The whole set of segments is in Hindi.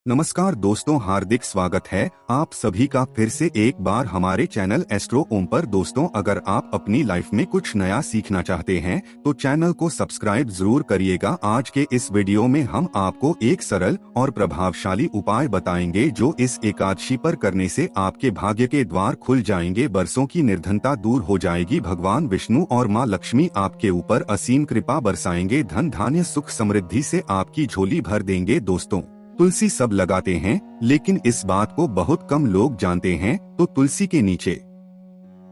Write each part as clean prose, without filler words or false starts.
नमस्कार दोस्तों, हार्दिक स्वागत है आप सभी का फिर से एक बार हमारे चैनल एस्ट्रो ओम पर। दोस्तों, अगर आप अपनी लाइफ में कुछ नया सीखना चाहते हैं तो चैनल को सब्सक्राइब जरूर करिएगा। आज के इस वीडियो में हम आपको एक सरल और प्रभावशाली उपाय बताएंगे जो इस एकादशी पर करने से आपके भाग्य के द्वार खुल जाएंगे, बरसों की निर्धनता दूर हो जाएगी, भगवान विष्णु और माँ लक्ष्मी आपके ऊपर असीम कृपा बरसाएंगे, धन धान्य सुख समृद्धि से आपकी झोली भर देंगे। दोस्तों, तुलसी सब लगाते हैं लेकिन इस बात को बहुत कम लोग जानते हैं। तो तुलसी के नीचे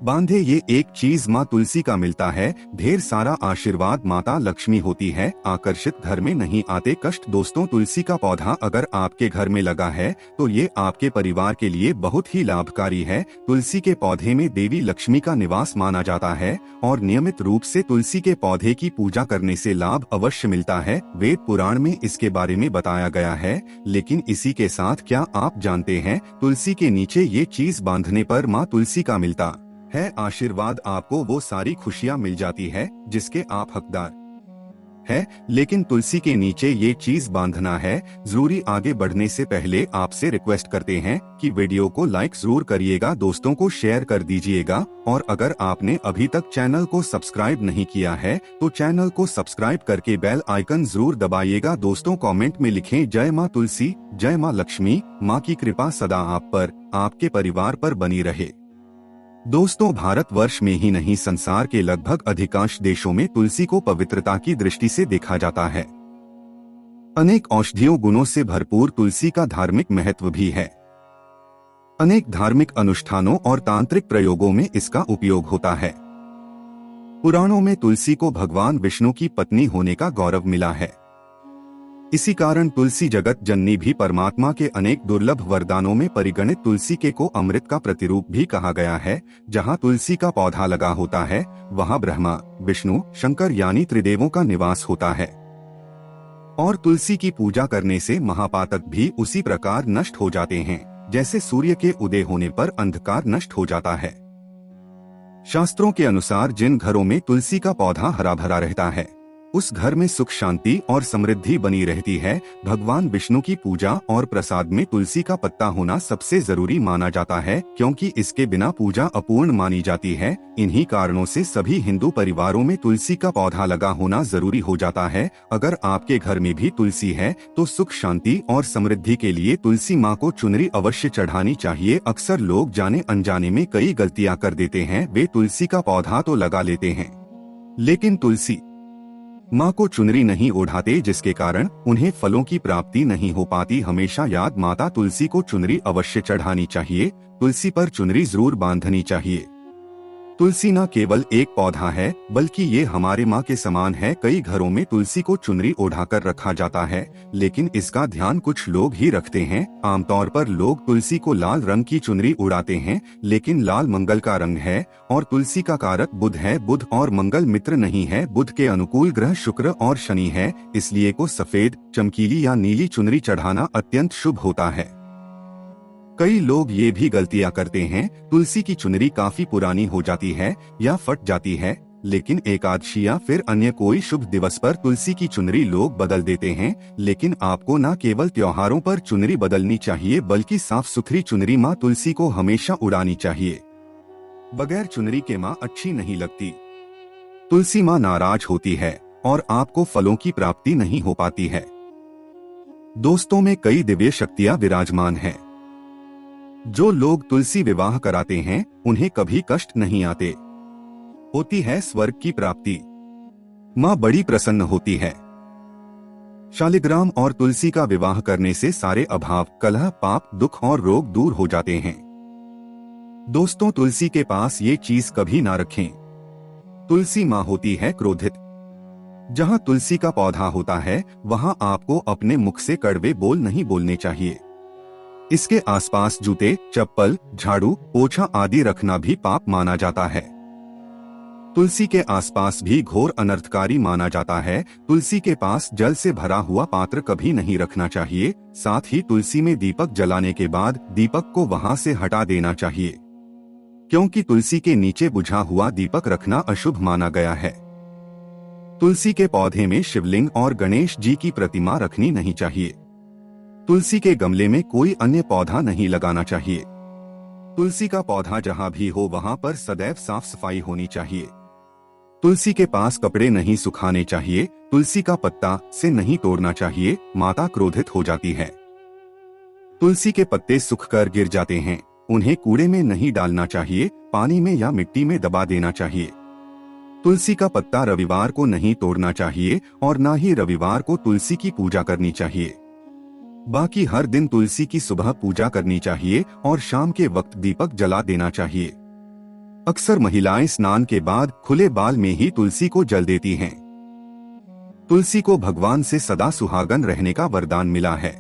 बांधे ये एक चीज माँ तुलसी का मिलता है, ढेर सारा आशीर्वाद माता लक्ष्मी होती है, आकर्षित घर में नहीं आते कष्ट। दोस्तों, तुलसी का पौधा अगर आपके घर में लगा है तो ये आपके परिवार के लिए बहुत ही लाभकारी है। तुलसी के पौधे में देवी लक्ष्मी का निवास माना जाता है और नियमित रूप से तुलसी के पौधे की पूजा करने से लाभ अवश्य मिलता है। वेद पुराण में इसके बारे में बताया गया है। लेकिन इसी के साथ क्या आप जानते हैं, तुलसी के नीचे ये चीज बांधने पर माँ तुलसी का मिलता है आशीर्वाद, आपको वो सारी खुशियाँ मिल जाती है जिसके आप हकदार है। लेकिन तुलसी के नीचे ये चीज बांधना है जरूरी। आगे बढ़ने से पहले आपसे रिक्वेस्ट करते हैं कि वीडियो को लाइक जरूर करिएगा, दोस्तों को शेयर कर दीजिएगा और अगर आपने अभी तक चैनल को सब्सक्राइब नहीं किया है तो चैनल को सब्सक्राइब करके बेल आइकन जरूर दबाइएगा। दोस्तों, कमेंट में लिखें जय माँ तुलसी, जय माँ लक्ष्मी, माँ की कृपा सदा आप पर, आपके परिवार पर बनी रहे। दोस्तों, भारतवर्ष में ही नहीं संसार के लगभग अधिकांश देशों में तुलसी को पवित्रता की दृष्टि से देखा जाता है। अनेक औषधीय गुणों से भरपूर तुलसी का धार्मिक महत्व भी है। अनेक धार्मिक अनुष्ठानों और तांत्रिक प्रयोगों में इसका उपयोग होता है। पुराणों में तुलसी को भगवान विष्णु की पत्नी होने का गौरव मिला है। इसी कारण तुलसी जगत जननी भी परमात्मा के अनेक दुर्लभ वरदानों में परिगणित। तुलसी के को अमृत का प्रतिरूप भी कहा गया है। जहाँ तुलसी का पौधा लगा होता है वहाँ ब्रह्मा, विष्णु, शंकर यानी त्रिदेवों का निवास होता है और तुलसी की पूजा करने से महापातक भी उसी प्रकार नष्ट हो जाते हैं जैसे सूर्य के उदय होने पर अंधकार नष्ट हो जाता है। शास्त्रों के अनुसार जिन घरों में तुलसी का पौधा हरा भरा रहता है उस घर में सुख शांति और समृद्धि बनी रहती है। भगवान विष्णु की पूजा और प्रसाद में तुलसी का पत्ता होना सबसे जरूरी माना जाता है क्योंकि इसके बिना पूजा अपूर्ण मानी जाती है। इन्हीं कारणों से सभी हिंदू परिवारों में तुलसी का पौधा लगा होना जरूरी हो जाता है। अगर आपके घर में भी तुलसी है तो सुख शांति और समृद्धि के लिए तुलसी माँ को चुनरी अवश्य चढ़ानी चाहिए। अक्सर लोग जाने अनजाने में कई गलतियाँ कर देते हैं। वे तुलसी का पौधा तो लगा लेते हैं लेकिन तुलसी माँ को चुनरी नहीं ओढ़ाते, जिसके कारण उन्हें फलों की प्राप्ति नहीं हो पाती। हमेशा याद माता तुलसी को चुनरी अवश्य चढ़ानी चाहिए, तुलसी पर चुनरी जरूर बांधनी चाहिए। तुलसी न केवल एक पौधा है बल्कि ये हमारे माँ के समान है। कई घरों में तुलसी को चुनरी ओढ़ाकर रखा जाता है लेकिन इसका ध्यान कुछ लोग ही रखते हैं। आमतौर पर लोग तुलसी को लाल रंग की चुनरी उड़ाते हैं लेकिन लाल मंगल का रंग है और तुलसी का कारक बुध है। बुध और मंगल मित्र नहीं है। बुध के अनुकूल ग्रह शुक्र और शनि है, इसलिए को सफेद, चमकीली या नीली चुनरी चढ़ाना अत्यंत शुभ होता है। कई लोग ये भी गलतियां करते हैं, तुलसी की चुनरी काफी पुरानी हो जाती है या फट जाती है लेकिन एकादशी या फिर अन्य कोई शुभ दिवस पर तुलसी की चुनरी लोग बदल देते हैं। लेकिन आपको न केवल त्योहारों पर चुनरी बदलनी चाहिए बल्कि साफ सुथरी चुनरी माँ तुलसी को हमेशा उड़ानी चाहिए। बगैर चुनरी के माँ अच्छी नहीं लगती। तुलसी माँ नाराज होती है और आपको फलों की प्राप्ति नहीं हो पाती है। दोस्तों, में कई दिव्य शक्तियाँ विराजमान हैं। जो लोग तुलसी विवाह कराते हैं उन्हें कभी कष्ट नहीं आते, होती है स्वर्ग की प्राप्ति। माँ बड़ी प्रसन्न होती है। शालिग्राम और तुलसी का विवाह करने से सारे अभाव, कलह, पाप, दुख और रोग दूर हो जाते हैं। दोस्तों, तुलसी के पास ये चीज कभी ना रखें। तुलसी माँ होती है क्रोधित। जहाँ तुलसी का पौधा होता है वहाँ आपको अपने मुख से कड़वे बोल नहीं बोलने चाहिए। इसके आसपास जूते, चप्पल, झाड़ू, पोछा आदि रखना भी पाप माना जाता है। तुलसी के आसपास भी घोर अनर्थकारी माना जाता है। तुलसी के पास जल से भरा हुआ पात्र कभी नहीं रखना चाहिए। साथ ही तुलसी में दीपक जलाने के बाद दीपक को वहां से हटा देना चाहिए क्योंकि तुलसी के नीचे बुझा हुआ दीपक रखना अशुभ माना गया है। तुलसी के पौधे में शिवलिंग और गणेश जी की प्रतिमा रखनी नहीं चाहिए। तुलसी के गमले में कोई अन्य पौधा नहीं लगाना चाहिए। तुलसी का पौधा जहां भी हो वहां पर सदैव साफ सफाई होनी चाहिए। तुलसी के पास कपड़े नहीं सुखाने चाहिए। तुलसी का पत्ता से नहीं तोड़ना चाहिए, माता क्रोधित हो जाती है। तुलसी के पत्ते सूखकर गिर जाते हैं, उन्हें कूड़े में नहीं डालना चाहिए, पानी में या मिट्टी में दबा देना चाहिए। तुलसी का पत्ता रविवार को नहीं तोड़ना चाहिए और न ही रविवार को तुलसी की पूजा करनी चाहिए। बाकी हर दिन तुलसी की सुबह पूजा करनी चाहिए और शाम के वक्त दीपक जला देना चाहिए। अक्सर महिलाएं स्नान के बाद खुले बाल में ही तुलसी को जल देती हैं। तुलसी को भगवान से सदा सुहागन रहने का वरदान मिला है।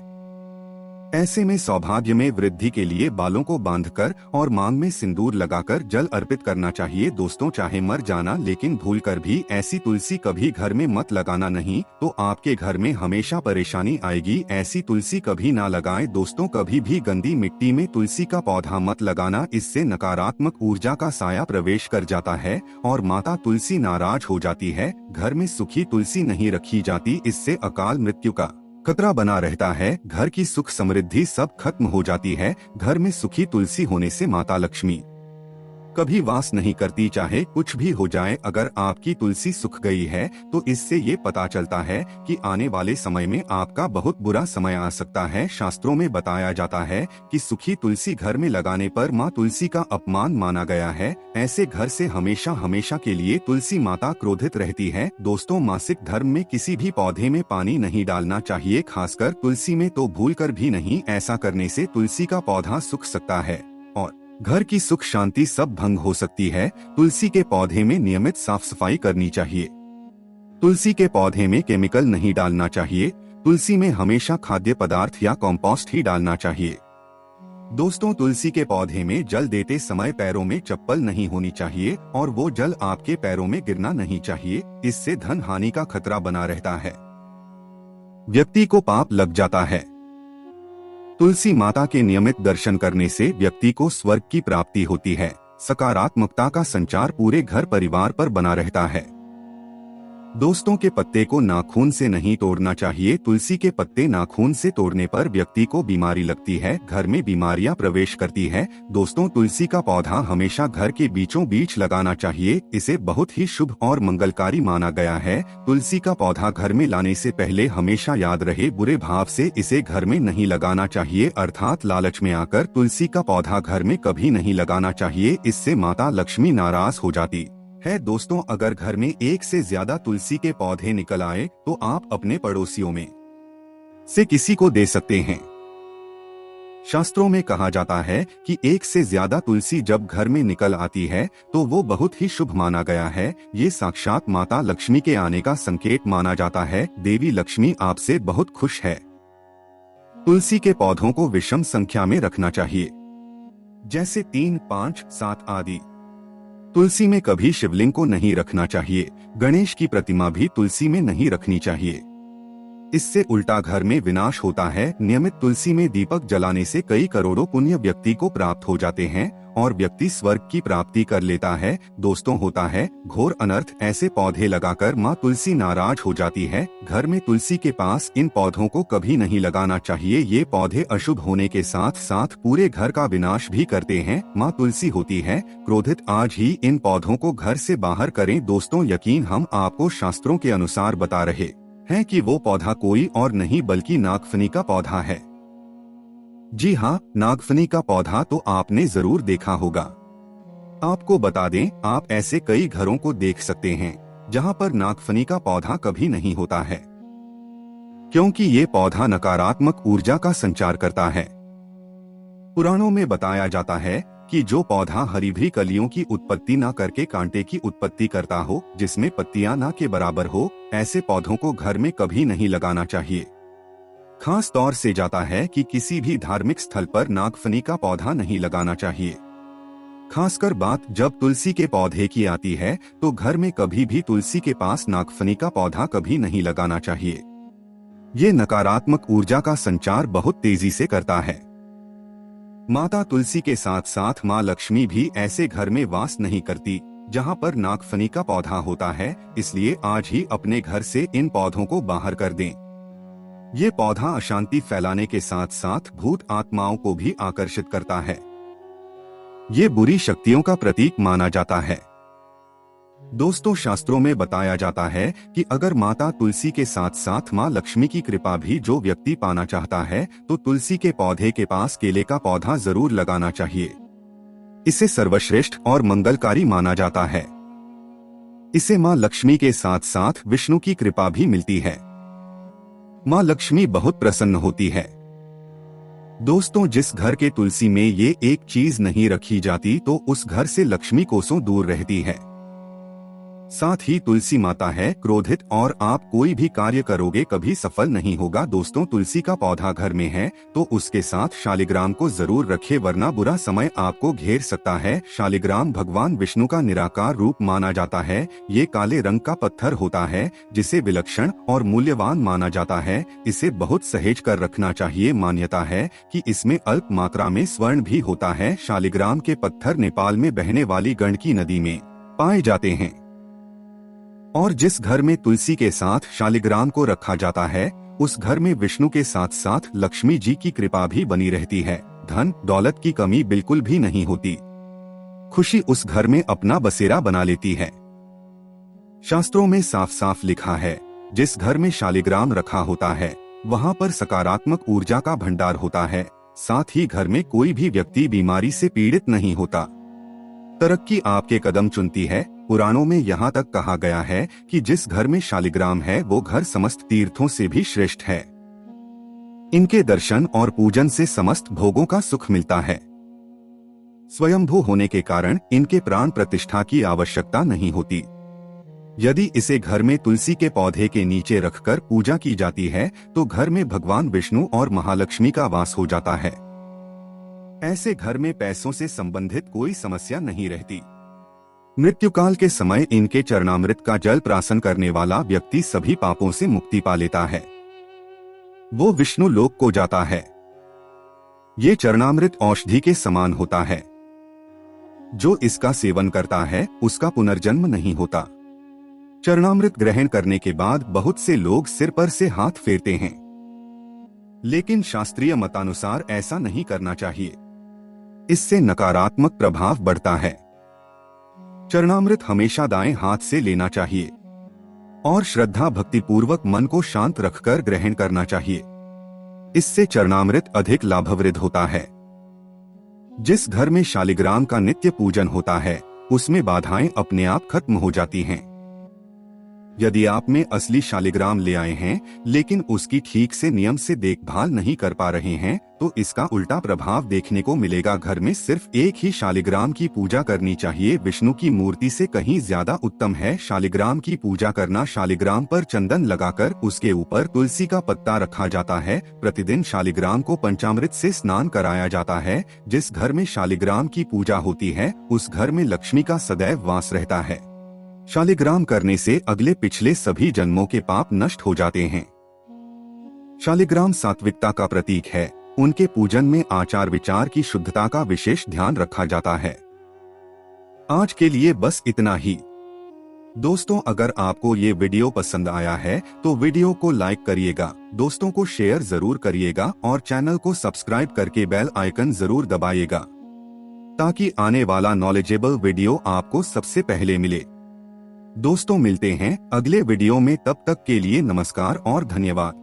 ऐसे में सौभाग्य में वृद्धि के लिए बालों को बांधकर और मांग में सिंदूर लगाकर जल अर्पित करना चाहिए। दोस्तों, चाहे मर जाना लेकिन भूलकर भी ऐसी तुलसी कभी घर में मत लगाना, नहीं तो आपके घर में हमेशा परेशानी आएगी। ऐसी तुलसी कभी ना लगाएं। दोस्तों, कभी भी गंदी मिट्टी में तुलसी का पौधा मत लगाना, इससे नकारात्मक ऊर्जा का साया प्रवेश कर जाता है और माता तुलसी नाराज हो जाती है। घर में सूखी तुलसी नहीं रखी जाती, इससे अकाल मृत्यु का खतरा बना रहता है। घर की सुख समृद्धि सब खत्म हो जाती है। घर में सूखी तुलसी होने से माता लक्ष्मी कभी वास नहीं करती, चाहे कुछ भी हो जाए। अगर आपकी तुलसी सूख गई है तो इससे ये पता चलता है कि आने वाले समय में आपका बहुत बुरा समय आ सकता है। शास्त्रों में बताया जाता है कि सूखी तुलसी घर में लगाने पर माँ तुलसी का अपमान माना गया है। ऐसे घर से हमेशा हमेशा के लिए तुलसी माता क्रोधित रहती है। दोस्तों, मासिक धर्म में किसी भी पौधे में पानी नहीं डालना चाहिए, खासकर तुलसी में तो भूलकर भी नहीं। ऐसा करने से तुलसी का पौधा सूख सकता है और घर की सुख शांति सब भंग हो सकती है। तुलसी के पौधे में नियमित साफ सफाई करनी चाहिए। तुलसी के पौधे में केमिकल नहीं डालना चाहिए। तुलसी में हमेशा खाद्य पदार्थ या कंपोस्ट ही डालना चाहिए। दोस्तों, तुलसी के पौधे में जल देते समय पैरों में चप्पल नहीं होनी चाहिए और वो जल आपके पैरों में गिरना नहीं चाहिए, इससे धन हानि का खतरा बना रहता है। व्यक्ति को पाप लग जाता है। तुलसी माता के नियमित दर्शन करने से व्यक्ति को स्वर्ग की प्राप्ति होती है। सकारात्मकता का संचार पूरे घर परिवार पर बना रहता है। दोस्तों, के पत्ते को नाखून से नहीं तोड़ना चाहिए। तुलसी के पत्ते नाखून से तोड़ने पर व्यक्ति को बीमारी लगती है, घर में बीमारियां प्रवेश करती है। दोस्तों, तुलसी का पौधा हमेशा घर के बीचों बीच लगाना चाहिए, इसे बहुत ही शुभ और मंगलकारी माना गया है। तुलसी का पौधा घर में लाने से पहले हमेशा याद रहे, बुरे भाव से इसे घर में नहीं लगाना चाहिए, अर्थात लालच में आकर तुलसी का पौधा घर में कभी नहीं लगाना चाहिए, इससे माता लक्ष्मी नाराज हो जाती है। दोस्तों, अगर घर में एक से ज्यादा तुलसी के पौधे निकल आए तो आप अपने पड़ोसियों में से किसी को दे सकते हैं। शास्त्रों में कहा जाता है कि एक से ज्यादा तुलसी जब घर में निकल आती है तो वो बहुत ही शुभ माना गया है। ये साक्षात माता लक्ष्मी के आने का संकेत माना जाता है। देवी लक्ष्मी आपसे बहुत खुश है। तुलसी के पौधों को विषम संख्या में रखना चाहिए, जैसे 3, 5, 7 आदि। तुलसी में कभी शिवलिंग को नहीं रखना चाहिए। गणेश की प्रतिमा भी तुलसी में नहीं रखनी चाहिए, इससे उल्टा घर में विनाश होता है। नियमित तुलसी में दीपक जलाने से कई करोड़ों पुण्य व्यक्ति को प्राप्त हो जाते हैं और व्यक्ति स्वर्ग की प्राप्ति कर लेता है। दोस्तों, होता है घोर अनर्थ, ऐसे पौधे लगाकर माँ तुलसी नाराज हो जाती है। घर में तुलसी के पास इन पौधों को कभी नहीं लगाना चाहिए। ये पौधे अशुभ होने के साथ साथ पूरे घर का विनाश भी करते हैं। माँ तुलसी होती है क्रोधित। आज ही इन पौधों को घर से बाहर करें। दोस्तों, यकीन हम आपको शास्त्रों के अनुसार बता रहे हैं कि वो पौधा कोई और नहीं बल्कि नागफनी का पौधा है। जी हाँ, नागफनी का पौधा तो आपने जरूर देखा होगा। आपको बता दें, आप ऐसे कई घरों को देख सकते हैं जहां पर नागफनी का पौधा कभी नहीं होता है, क्योंकि ये पौधा नकारात्मक ऊर्जा का संचार करता है। पुराणों में बताया जाता है कि जो पौधा हरी भरी कलियों की उत्पत्ति न करके कांटे की उत्पत्ति करता हो, जिसमें पत्तियां न के बराबर हो, ऐसे पौधों को घर में कभी नहीं लगाना चाहिए। खास तौर से जाता है कि किसी भी धार्मिक स्थल पर नागफनी का पौधा नहीं लगाना चाहिए। खासकर बात जब तुलसी के पौधे की आती है तो घर में कभी भी तुलसी के पास नागफनी का पौधा कभी नहीं लगाना चाहिए। ये नकारात्मक ऊर्जा का संचार बहुत तेजी से करता है। माता तुलसी के साथ साथ माँ लक्ष्मी भी ऐसे घर में वास नहीं करती जहाँ पर नागफनी का पौधा होता है, इसलिए आज ही अपने घर से इन पौधों को बाहर कर दें। ये पौधा अशांति फैलाने के साथ साथ भूत आत्माओं को भी आकर्षित करता है। ये बुरी शक्तियों का प्रतीक माना जाता है। दोस्तों, शास्त्रों में बताया जाता है कि अगर माता तुलसी के साथ साथ माँ लक्ष्मी की कृपा भी जो व्यक्ति पाना चाहता है तो तुलसी के पौधे के पास केले का पौधा जरूर लगाना चाहिए। इसे सर्वश्रेष्ठ और मंगलकारी माना जाता है। इसे माँ लक्ष्मी के साथ साथ विष्णु की कृपा भी मिलती है। माँ लक्ष्मी बहुत प्रसन्न होती है। दोस्तों, जिस घर के तुलसी में ये एक चीज नहीं रखी जाती तो उस घर से लक्ष्मी कोसों दूर रहती है। साथ ही तुलसी माता है क्रोधित और आप कोई भी कार्य करोगे कभी सफल नहीं होगा। दोस्तों, तुलसी का पौधा घर में है तो उसके साथ शालिग्राम को जरूर रखें, वरना बुरा समय आपको घेर सकता है। शालिग्राम भगवान विष्णु का निराकार रूप माना जाता है। ये काले रंग का पत्थर होता है जिसे विलक्षण और मूल्यवान माना जाता है। इसे बहुत सहेज कर रखना चाहिए। मान्यता है कि इसमें अल्प मात्रा में स्वर्ण भी होता है। शालिग्राम के पत्थर नेपाल में बहने वाली गंडकी नदी में पाए जाते हैं। और जिस घर में तुलसी के साथ शालिग्राम को रखा जाता है उस घर में विष्णु के साथ साथ लक्ष्मी जी की कृपा भी बनी रहती है। धन दौलत की कमी बिल्कुल भी नहीं होती। खुशी उस घर में अपना बसेरा बना लेती है। शास्त्रों में साफ साफ लिखा है, जिस घर में शालिग्राम रखा होता है वहाँ पर सकारात्मक ऊर्जा का भंडार होता है। साथ ही घर में कोई भी व्यक्ति बीमारी से पीड़ित नहीं होता। तरक्की आपके कदम चुनती है। पुराणों में यहाँ तक कहा गया है कि जिस घर में शालिग्राम है वो घर समस्त तीर्थों से भी श्रेष्ठ है। इनके दर्शन और पूजन से समस्त भोगों का सुख मिलता है। स्वयंभू होने के कारण इनके प्राण प्रतिष्ठा की आवश्यकता नहीं होती। यदि इसे घर में तुलसी के पौधे के नीचे रखकर पूजा की जाती है तो घर में भगवान विष्णु और महालक्ष्मी का वास हो जाता है। ऐसे घर में पैसों से संबंधित कोई समस्या नहीं रहती। मृत्युकाल के समय इनके चरणामृत का जल प्राशन करने वाला व्यक्ति सभी पापों से मुक्ति पा लेता है। वो विष्णु लोक को जाता है। ये चरणामृत औषधि के समान होता है। जो इसका सेवन करता है उसका पुनर्जन्म नहीं होता। चरणामृत ग्रहण करने के बाद बहुत से लोग सिर पर से हाथ फेरते हैं, लेकिन शास्त्रीय मतानुसार ऐसा नहीं करना चाहिए। इससे नकारात्मक प्रभाव बढ़ता है। चरणामृत हमेशा दाएं हाथ से लेना चाहिए और श्रद्धा भक्ति पूर्वक मन को शांत रखकर ग्रहण करना चाहिए। इससे चरणामृत अधिक लाभप्रद होता है। जिस घर में शालिग्राम का नित्य पूजन होता है उसमें बाधाएं अपने आप खत्म हो जाती हैं। यदि आप में असली शालिग्राम ले आए हैं लेकिन उसकी ठीक से नियम से देखभाल नहीं कर पा रहे हैं तो इसका उल्टा प्रभाव देखने को मिलेगा। घर में सिर्फ एक ही शालिग्राम की पूजा करनी चाहिए। विष्णु की मूर्ति से कहीं ज्यादा उत्तम है शालिग्राम की पूजा करना। शालिग्राम पर चंदन लगाकर उसके ऊपर तुलसी का पत्ता रखा जाता है। प्रतिदिन शालिग्राम को पंचामृत से स्नान कराया जाता है। जिस घर में शालिग्राम की पूजा होती है उस घर में लक्ष्मी का सदैव वास रहता है। शालिग्राम करने से अगले पिछले सभी जन्मों के पाप नष्ट हो जाते हैं। शालिग्राम सात्विकता का प्रतीक है। उनके पूजन में आचार विचार की शुद्धता का विशेष ध्यान रखा जाता है। आज के लिए बस इतना ही। दोस्तों, अगर आपको ये वीडियो पसंद आया है तो वीडियो को लाइक करिएगा, दोस्तों को शेयर जरूर करिएगा और चैनल को सब्सक्राइब करके बेल आइकन जरूर दबाइएगा ताकि आने वाला नॉलेजेबल वीडियो आपको सबसे पहले मिले। दोस्तों, मिलते हैं अगले वीडियो में। तब तक के लिए नमस्कार और धन्यवाद।